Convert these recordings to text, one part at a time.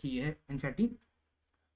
की है एनसीईआरटी।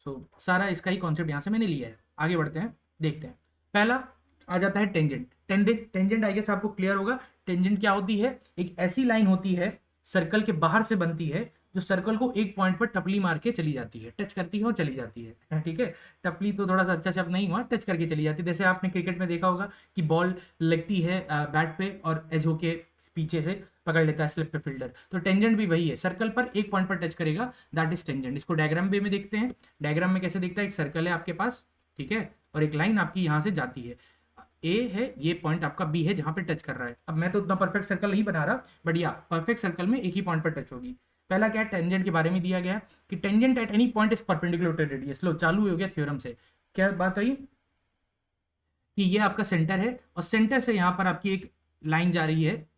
सो सारा इसका ही कॉन्सेप्ट यहाँ से मैंने लिया है। आगे बढ़ते हैं, देखते हैं। पहला आ जाता है टेंजेंट। टेंजेंट आई गेस आपको क्लियर होगा। टेंजेंट क्या होती है? एक ऐसी लाइन होती है सर्कल के बाहर से बनती है जो सर्कल को एक पॉइंट पर टपली मार के चली जाती है, टच करती है और चली जाती है। ठीक है, टपली तो थोड़ा सा अच्छा शब्द नहीं हुआ, टच करके चली जाती है। जैसे आपने क्रिकेट में देखा होगा कि बॉल लगती है बैट पे और एज होके पीछे से पकड़ लेता है स्लिप पे फील्डर, तो टेंजेंट भी वही है, सर्कल पर एक पॉइंट पर टच करेगा, दैट इज टेंजेंट। इसको डायग्राम वे में देखते हैं। डायग्राम में कैसे दिखता है? एक सर्कल है आपके पास, ठीक है, और एक लाइन आपकी यहां से जाती है, ए है, ये पॉइंट आपका बी है जहां पे टच कर रहा है। अब मैं तो उतना परफेक्ट सर्कल नहीं बना रहा, बट या परफेक्ट सर्कल में एक ही पॉइंट पर टच होगी। पहला क्या है? टेंजेंट के बारे में दिया गया कि tangent at any point is perpendicular to radius. लो चालू हो गया थ्योरम से। क्या बात आई? कि ये आपका सेंटर है और सेंटर से यहां पर आपकी एक लाइन जा रही है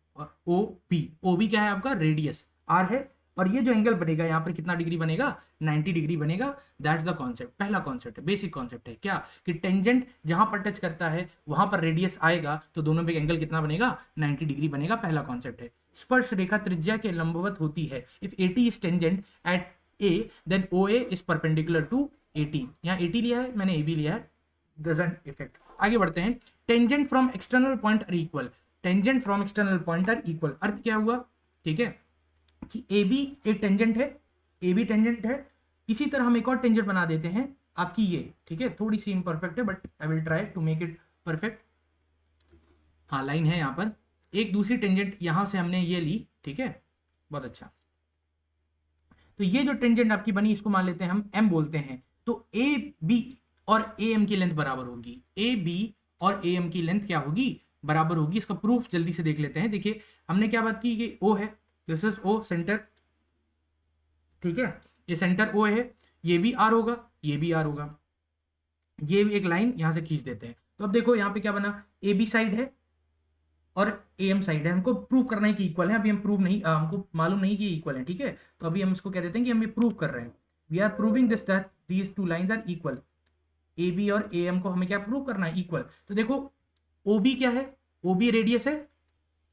ओ बी। ओ बी क्या है आपका? रेडियस आर है। और ये जो एंगल बनेगा यहाँ पर कितना डिग्री बनेगा? 90 डिग्री बनेगा। That's the concept. पहला कॉन्सेप्ट है, बेसिक कॉन्सेप्ट है क्या? कि टेंजेंट जहां पर टच करता है वहां पर रेडियस आएगा तो दोनों पे एंगल कितना बनेगा? 90 डिग्री बनेगा। पहला कॉन्सेप्ट है। स्पर्श रेखा त्रिज्या के लंबवत होती है। If AT is tangent at A then O A is perpendicular to AT. यहाँ एटी लिया है मैंने, ए बी लिया है, डजंट इफेक्ट। आगे बढ़ते हैं। Tangent from external point are equal. Tangent from external point are equal अर्थ क्या हुआ? ठीक है, कि ए बी एक टेंजेंट है, ए बी टेंजेंट है। इसी तरह हम एक और टेंजेंट बना देते हैं आपकी ये, ठीक है, थोड़ी सी इम्परफेक्ट है but I will try to make it perfect. हाँ, लाइन है यहाँ पर, एक दूसरी टेंजेंट यहां से हमने ये ली, ठीक है, बहुत अच्छा। तो ये जो टेंजेंट आपकी बनी इसको मान लेते हैं हम एम बोलते हैं। तो ए बी और ए एम की लेंथ बराबर होगी। ए बी और ए एम की लेंथ क्या होगी? बराबर होगी। इसका प्रूफ जल्दी से देख लेते हैं। देखिए हमने क्या बात की कि ओ है, दिस इज ओ सेंटर, ठीक है, ये सेंटर ओ है, ये भी आर होगा, ये भी आर होगा, ये भी एक लाइन यहां से खींच देते हैं। तो अब देखो यहाँ पे क्या बना? ए बी साइड है और ए एम साइड है। हमको प्रूव करना है कि इक्वल है। अभी हम प्रूव नहीं, हमको मालूम नहीं कि इक्वल है, ठीक है। तो अभी हम इसको कह देते हैं कि हम ये प्रूव कर रहे हैं। We are proving this that these two lines are equal. A B और ए एम को हमें क्या प्रूव करना है? इक्वल। तो देखो ओ बी क्या है? ओ बी रेडियस है,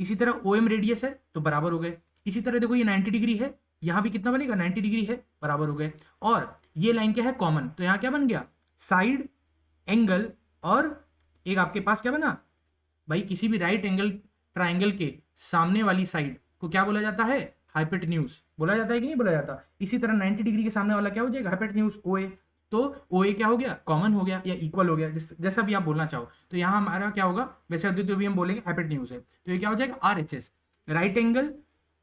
इसी तरह ओ एम रेडियस है, तो बराबर हो गए। इसी तरह देखो ये 90 डिग्री है, यहां भी कितना बनेगा? 90 डिग्री है, बराबर हो गए। और ये लाइन क्या है? कॉमन। तो यहां क्या बन गया? Side angle. और एक आपके पास क्या बना भाई? किसी भी राइट एंगल ट्राइंगल के सामने वाली साइड को क्या बोला जाता है? हाइपोटेन्यूज बोला जाता है कि नहीं बोला जाता? इसी तरह 90 डिग्री के सामने वाला क्या हो जाएगा? हाइपोटेन्यूज ओ ए। तो ओ ए क्या हो गया? कॉमन हो गया या इक्वल हो गया, जैसा भी आप बोलना चाहो। तो यहाँ हमारा क्या होगा? वैसे अद्वितीय भी हम बोलेंगे हाइपोटेन्यूज है, तो ये क्या हो जाएगा? R H S. Right angle,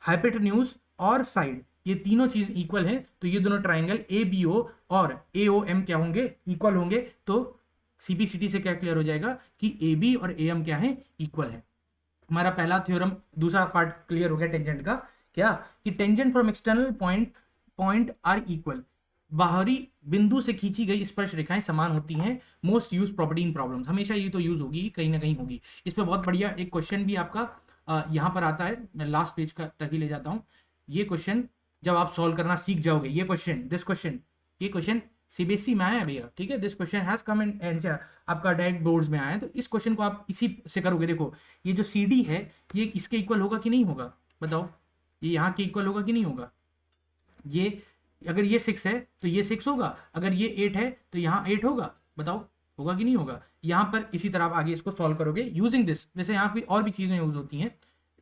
hypotenuse और साइड, ये तीनों चीज इक्वल है। तो ये दोनों ट्राइंगल ए बी ओ और ए ओ एम क्या होंगे? इक्वल होंगे। तो सीबीसीटी से क्या क्लियर हो जाएगा कि ए बी और ए एम क्या है? इक्वल है। हमारा पहला थ्योरम, दूसरा पार्ट क्लियर हो गया टेंजेंट का। क्या? कि tangent from external point are equal. बाहरी बिंदु से खींची गई स्पर्श रेखाएं समान होती हैं। Most use property in problems, हमेशा ये तो यूज होगी, कहीं ना कहीं होगी। इस पर बहुत बढ़िया एक क्वेश्चन भी आपका यहाँ पर आता है। मैं लास्ट पेज का तक ही ले जाता हूँ। ये क्वेश्चन जब आप सॉल्व करना सीख जाओगे, ये क्वेश्चन ये क्वेश्चन सीबीएसई में आया है भैया, ठीक है। दिस क्वेश्चन हैज कम इन एनसीईआर, आपका डायरेक्ट बोर्ड्स में आया है। तो इस क्वेश्चन को आप इसी से करोगे। देखो ये जो सी डी है ये इसके इक्वल होगा कि नहीं होगा? बताओ, ये यहाँ के इक्वल होगा कि नहीं होगा? ये अगर ये 6 है तो ये 6 होगा, अगर ये 8 है तो यहाँ 8 होगा। बताओ होगा कि नहीं होगा? यहाँ पर इसी तरह आप आगे इसको सॉल्व करोगे यूजिंग दिस। वैसे यहाँ पे और भी चीज़ें यूज होती हैं,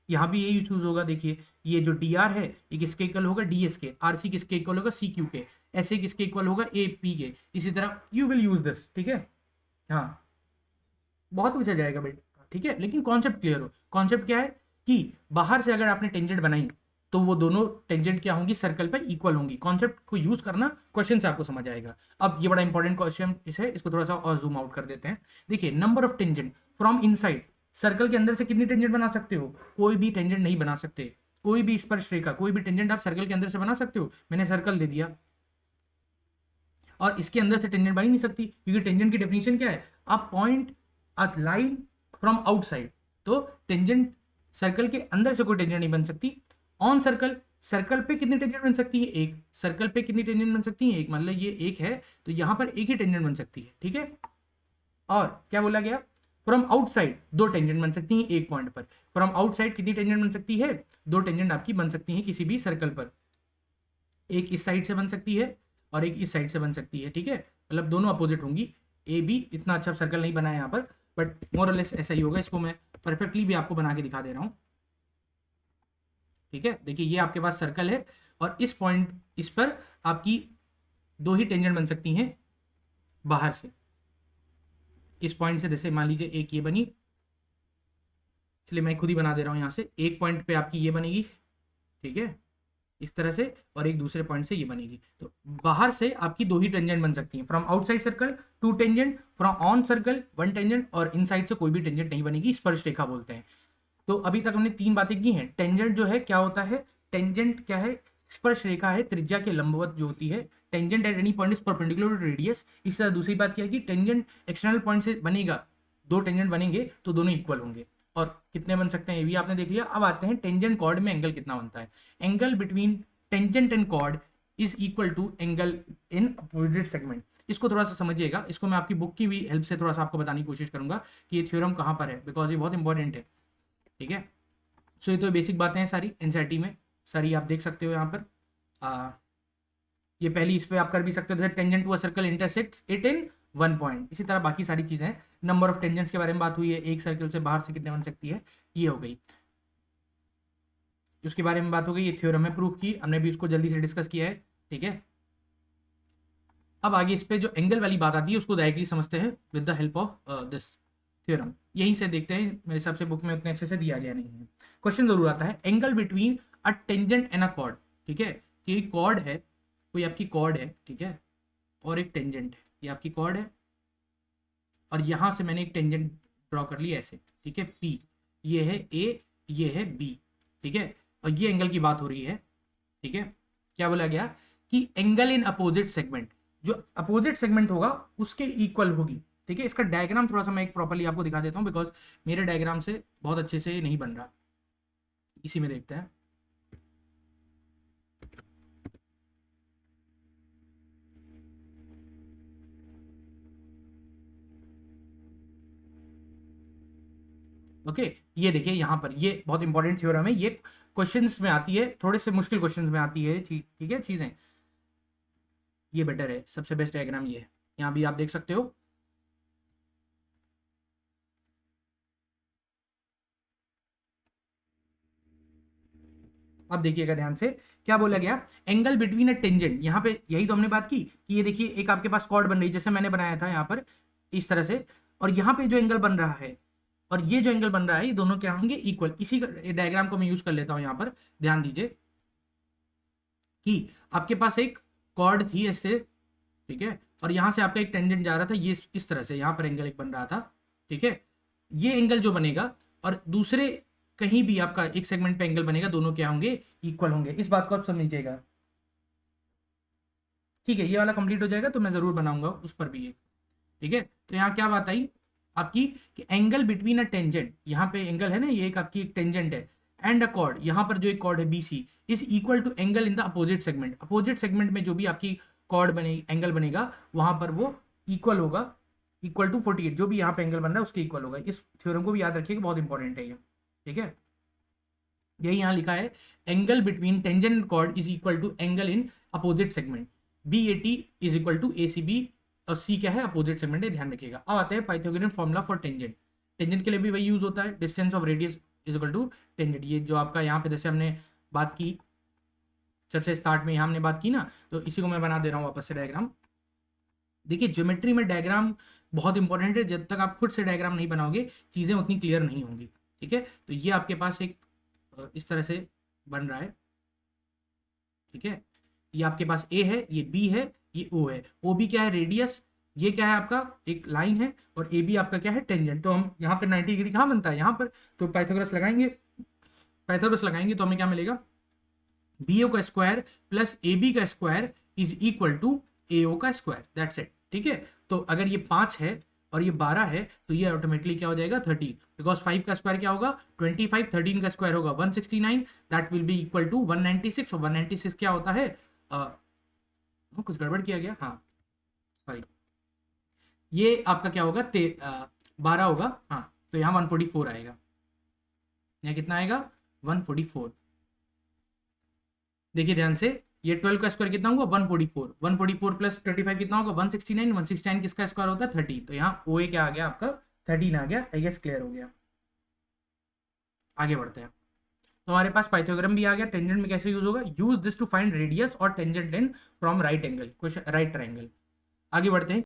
यहाँ भी यही चूज होगा। देखिए ये जो डी आर है ये किसके इक्वल होगा? डी एस के। आर सी किसके इक्वल होगा? सी क्यू के। ऐसे किसके इक्वल होगा? ए पी के। इसी तरह यू विल यूज दिस, ठीक है। हाँ, बहुत पूछा जाएगा बेटा, ठीक है, लेकिन कॉन्सेप्ट क्लियर हो। कॉन्सेप्ट क्या है कि बाहर से अगर आपने टेंजेंट बनाई तो वो दोनों टेंजेंट क्या होंगी? सर्कल पर इक्वल होंगी। कॉन्सेप्ट को यूज करना, क्वेश्चन से आपको समझ आएगा। अब ये बड़ा इंपॉर्टेंट क्वेश्चन है, इसको थोड़ा सा और जूम आउट कर देते हैं। देखिए number of tangent from inside. Circle के अंदर से कितनी टेंजेंट बना सकते हो? कोई भी टेंजेंट नहीं बना सकते। कोई भी स्पर्श रेखा, कोई भी टेंजेंट आप सर्कल के अंदर से बना सकते हो? मैंने सर्कल दे दिया और इसके अंदर से टेंजेंट बन ही नहीं सकती, क्योंकि टेंजेंट की डेफिनेशन क्या है? A point, a line from outside. तो टेंजेंट सर्कल के अंदर से कोई टेंजेंट नहीं बन सकती। ऑन सर्कल, सर्कल पे कितनी टेंजेंट बन सकती है? एक। सर्कल पे कितनी टेंजेंट बन सकती है? एक। मतलब ये एक है तो यहां पर एक ही टेंजेंट बन सकती है, ठीक है। और क्या बोला गया? फ्रॉम आउटसाइड दो टेंजेंट बन सकती हैं एक पॉइंट पर। फ्रॉम आउटसाइड कितनी टेंजेंट बन सकती है? दो टेंजेंट आपकी बन सकती हैं किसी भी सर्कल पर। एक इस साइड से बन सकती है और एक इस साइड से बन सकती है, ठीक है, मतलब दोनों अपोजिट होंगी। ए बी, इतना अच्छा सर्कल नहीं बना है यहाँ पर, बट मोर और लेस ऐसा ही होगा। इसको मैं परफेक्टली भी आपको बना के दिखा दे रहा हूँ, ठीक है। देखिए ये आपके पास सर्कल है और इस पॉइंट, इस पर आपकी दो ही टेंजेंट बन सकती हैं बाहर से। इस पॉइंट से जैसे मान लीजिए एक ये बनी, इसलिए मैं खुद ही बना दे रहा हूँ यहाँ से। एक पॉइंट पे आपकी ये बनेगी, ठीक है, इस तरह से, और एक दूसरे पॉइंट से ये बनेगी। तो बाहर से आपकी दो ही टेंजेंट बन सकती हैं, from outside circle two tangent, from on circle one tangent, और इनसाइड से कोई भी टेंजेंट नहीं बनेगी, स्पर्श रेखा बोलते हैं। तो अभी तक हमने तीन बातें की हैं। टेंजेंट जो है क्या होता है, टेंजेंट क्या है, स्पर्श रेखा है त्रिज्या के लंबवत जो होती है। Tangent at any point is perpendicular to radius. इस तरह दूसरी बात क्या है कि टेंजेंट एक्सटर्नल पॉइंट से बनेगा, दो टेंजेंट बनेंगे तो दोनों इक्वल होंगे, और कितने बन सकते हैं ये भी आपने देख लिया। अब आते हैं टेंजेंट कॉर्ड में एंगल कितना बनता है। Angle between tangent and chord is equal to angle in opposite segment. इसको थोड़ा सा समझिएगा, इसको मैं आपकी बुक की भी हेल्प से थोड़ा सा आपको बताने की कोशिश करूंगा कि ये थ्योरम कहाँ पर है, बिकॉज ये बहुत इंपॉर्टेंट है, ठीक है। सो ये तो बेसिक बातें हैं सारी एनसीईआरटी में, सारी आप देख सकते हो यहाँ पर। ये पहली इस पे आप कर भी सकते हो, जैसे tangent to a circle intersects it in one point. इसी तरह बाकी सारी चीजें हैं। नंबर ऑफ टेंजेंट्स के बारे में बात हुई है, एक सर्कल से बाहर से कितने बन सकती है, ये हो गई, उसके बारे में बात हो गई। ये थ्योरम है, प्रूफ की हमने भी, उसको जल्दी से डिस्कस किया है, ठीक है। अब आगे इस पे जो एंगल वाली बात आती है उसको डायरेक्टली समझते हैं with the help of this theorem. यहीं से देखते हैं, मेरे हिसाब से बुक में उतने अच्छे से दिया गया नहीं है। क्वेश्चन जरूर आता है, angle between a tangent and a cord, ठीक है, कि कॉर्ड है, कोई आपकी कॉर्ड है, ठीक है, और एक टेंजेंट है, ये आपकी कॉर्ड है, और यहां से मैंने एक टेंजेंट ड्रॉ कर ली ऐसे, ठीक है, पी, ये है ए, ये है बी, ठीक है, और ये एंगल की बात हो रही है, ठीक है। क्या बोला गया कि एंगल इन अपोजिट सेगमेंट, जो अपोजिट सेगमेंट होगा उसके इक्वल होगी, ठीक है। इसका डायग्राम थोड़ा सा मैं एक प्रॉपर्ली आपको दिखा देता हूं, बिकॉज मेरे डायग्राम से बहुत अच्छे से नहीं बन रहा, इसी में देखते हैं। ओके, ये देखिए यहाँ पर, ये बहुत इंपॉर्टेंट थ्योरम है, ये क्वेश्चंस में आती है, थोड़े से मुश्किल क्वेश्चंस में आती है, ठीक है चीजें। ये बेटर है, सबसे बेस्ट डायग्राम ये है, यहाँ भी आप देख सकते हो। अब देखिएगा ध्यान से, क्या बोला गया, एंगल बिटवीन अ टेंजेंट, यहाँ पे यही तो हमने बात की कि ये देखिए एक आपके पास कॉर्ड बन रही है जैसे मैंने बनाया था यहाँ पर इस तरह से, और यहाँ पे जो एंगल बन रहा है और ये जो एंगल बन रहा है, ये दोनों क्या होंगे, इक्वल। इसी डायग्राम को मैं यूज कर लेता हूँ यहाँ पर, ध्यान दीजिए कि आपके पास एक कॉर्ड थी ऐसे, ठीक है, और यहां से आपका एक टेंजेंट जा रहा था, ये इस तरह से यहाँ पर एंगल एक बन रहा था, ठीक है। ये एंगल जो बनेगा और दूसरे कहीं भी आपका एक सेगमेंट पे एंगल बनेगा, दोनों क्या होंगे, इक्वल होंगे। इस बात को आप समझिएगा, ठीक है। ये वाला कंप्लीट हो जाएगा तो मैं जरूर बनाऊंगा उस पर भी एक, ठीक है। तो यहाँ क्या बात आई आपकी कि एंगल बिटवीन अ टेंजेंट, यहाँ पे एंगल है ना, ये एक आपकी एक टेंजेंट है, एंड अ कॉर्ड, यहाँ पर जो एक कॉर्ड है BC, is equal to angle in the opposite segment. Opposite segment में जो भी आपकी कॉर्ड बने एंगल बनेगा वहां पर वो इक्वल होगा, इक्वल टू 48, जो भी यहाँ पे एंगल बन रहा है उसके इक्वल होगा। इस थ्योरम को भी याद रखिए, बहुत इंपॉर्टेंट है ये, ठीक है। यही यहाँ लिखा है, angle between tangent and chord is equal to angle in opposite segment, B A T is equal to A C B, और सी क्या है, अपोजिट सेगमेंट है, ध्यान रखिएगा। अब आते हैं पाइथागोरियन फॉर्मूला फॉर टेंजेंट। टेंजेंट के लिए भी वही यूज होता है, distance of radius is equal to tangent. ये जो आपका यहाँ पे जैसे हमने बात की सबसे स्टार्ट में, यहाँ हमने बात की ना, तो इसी को मैं बना दे रहा हूँ वापस से डायग्राम। देखिए ज्योमेट्री में डायग्राम बहुत इंपॉर्टेंट है, जब तक आप खुद से डायग्राम नहीं बनाओगे चीज़ें उतनी क्लियर नहीं होंगी, ठीक है। तो ये आपके पास एक इस तरह से बन रहा है, ठीक है। ये आपके पास ए है, ये बी है, ये ओ है। ओ बी क्या है, रेडियस, ये क्या है आपका एक लाइन है, और ए बी आपका क्या है, टेंजेंट। तो हम यहाँ पर 90 डिग्री कहाँ बनता है, यहाँ पर। तो पाइथागोरस लगाएंगे, पाइथागोरस लगाएंगे तो हमें क्या मिलेगा, बी ओ का स्क्वायर प्लस ए बी का स्क्वायर इज इक्वल टू ए ओ का स्क्वायर, दैट्स इट, ठीक है। तो अगर ये 5 है और ये 12 है तो ये ऑटोमेटिकली क्या हो जाएगा, 13, बिकॉज 5 का स्क्वायर क्या होगा 25, 13 का स्क्वायर होगा 169, that will be equal to 196। और 196 क्या होता है, कुछ गड़बड़ किया गया, हाँ सॉरी, ये आपका क्या होगा 12 होगा, हाँ। तो यहाँ 144 आएगा, यहाँ कितना आएगा 144। देखिए ध्यान से, ये 12 का स्क्वायर कितना होगा 144, 144 प्लस 25 कितना होगा 169, 169 किसका स्क्वायर होता है 30, तो यहाँ ओ ए क्या आ गया आपका 13 आ गया। आई गेस क्लियर हो गया। आगे बढ़ते हैं। तो हमारे पास पाइथागोरम भी आ गया। टेंजेंट में कैसे यूज होगा, use this to find radius और tangent length from right angle, question right triangle. आगे बढ़ते हैं।